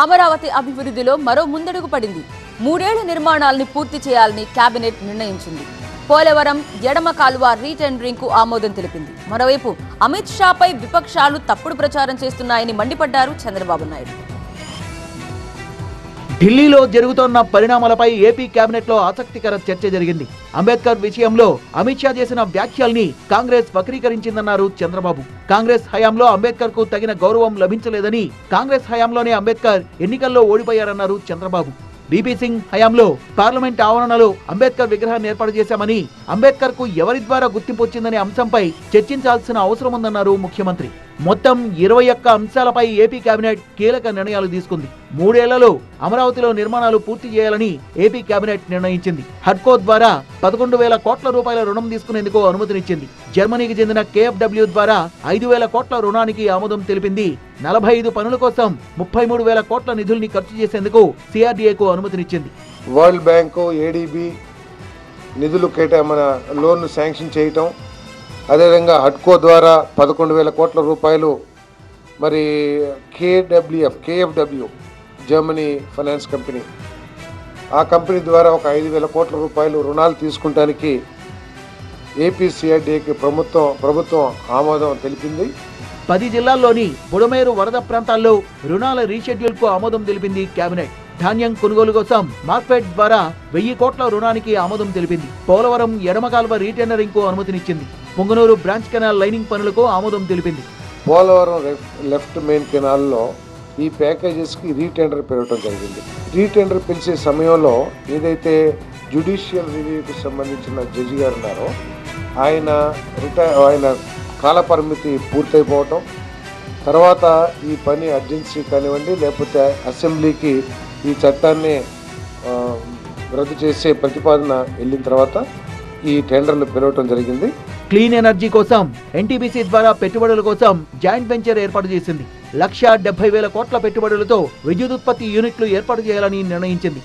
అమరావతి అభివృద్ధిలో మరో ముందడుగు పడింది. 3 ఏళ్ల నిర్మాణాలను పూర్తి చేయాలని కేబినెట్ నిర్ణయించింది. పోలవరం ఎడమ కాలువ రీటెండరింగ్ కు ఆమోదం తెలిపింది. మరోవైపు అమిత్ షాపై విపక్షాలు తప్పుడు ప్రచారం చేస్తున్నాయని మండిపడ్డారు చంద్రబాబు నాయుడు. ఢిల్లీలో జరుగుతున్న పరిణామాలపై ఏపీ కేబినెట్ లో ఆసక్తికర చర్చ జరిగింది. అంబేద్కర్ విషయంలో అమిత్ షా చేసిన వ్యాఖ్యల్ని కాంగ్రెస్ వక్రీకరించిందన్నారు చంద్రబాబు. కాంగ్రెస్ హయాంలో అంబేద్కర్ కు తగిన గౌరవం లభించలేదని, కాంగ్రెస్ హయాంలోనే అంబేద్కర్ ఎన్నికల్లో ఓడిపోయారన్నారు చంద్రబాబు. బీపీ సింగ్ హయాంలో పార్లమెంట్ ఆవరణలో అంబేద్కర్ విగ్రహాన్ని ఏర్పాటు చేశామని, అంబేద్కర్ కు ఎవరి ద్వారా గుర్తింపు వచ్చిందనే అంశంపై చర్చించాల్సిన అవసరం ఉందన్నారు ముఖ్యమంత్రి. మొత్తం 21 అంశాలపై ఏపీ కేబినెట్ కీలక నిర్ణయాలు తీసుకుంది. 3 ఏళ్లలో అమరావతిలో నిర్మాణాలు పూర్తి చేయాలని ఏపీ కేబినెట్ నిర్ణయించింది. హడ్కో ద్వారా 11,000 కోట్ల రూపాయల రుణం తీసుకునేందుకు అనుమతినిచ్చింది. జర్మనీకి చెందిన KfW ద్వారా 5,000 కోట్ల రుణానికి ఆమోదం తెలిపింది. 45 పనుల కోసం 33,000 కోట్ల నిధుల్ని ఖర్చు చేసేందుకు CRDAకు అనుమతినిచ్చింది. వరల్డ్ బ్యాంకు, ADB నిధులు కేటాయించిన లోన్ను శాంక్షన్ చేయటం, అదేవిధంగా హడ్కో ద్వారా 11,000 కోట్ల రూపాయలు, మరి KfW జర్మనీ ఫైనాన్స్ కంపెనీ, ఆ కంపెనీ ద్వారా ఒక 5,000 కోట్ల రూపాయలు రుణాలు తీసుకుంటానికి ఏపీ CRDAకి ప్రభుత్వం ఆమోదం తెలిపింది. 10 జిల్లాల్లోని బుడమేరు వరద ప్రాంతాల్లో రుణాల రీషెడ్యూల్ కు ఆమోదం తెలిపింది కేబినెట్. ధాన్యం కొనుగోలు కోసం మార్కెట్ ద్వారా 1,000 కోట్ల రుణానికి ఆమోదం తెలిపింది. పోలవరం ఎడమ కాలువ రీటెండరింగ్ కు అనుమతినిచ్చింది. పొంగనూరు బ్రాంచ్ కెనాల్ లైనింగ్ పనులకు ఆమోదం తెలిపింది. పోలవరం లెఫ్ట్ మెయిన్ కెనాల్లో ఈ ప్యాకేజెస్కి రీటెండర్ పెరగడం జరిగింది. రీటెండర్ పిలిచే సమయంలో ఏదైతే జ్యుడిషియల్ రివ్యూకి సంబంధించిన జడ్జి గారు ఉన్నారో ఆయన కాలపరిమితి పూర్తయిపోవటం, తర్వాత ఈ పని అర్జెన్సీ కానివ్వండి, లేకపోతే అసెంబ్లీకి ఈ చట్టాన్ని రద్దు చేసే ప్రతిపాదన వెళ్ళిన తర్వాత ఈ టెండర్లు పిలవటం జరిగింది. క్లీన్ ఎనర్జీ కోసం NTPC ద్వారా పెట్టుబడుల కోసం జాయింట్ వెంచర్ ఏర్పాటు చేసింది. 1,70,000 కోట్ల పెట్టుబడులతో విద్యుత్ ఉత్పత్తి యూనిట్లు ఏర్పాటు చేయాలని నిర్ణయించింది.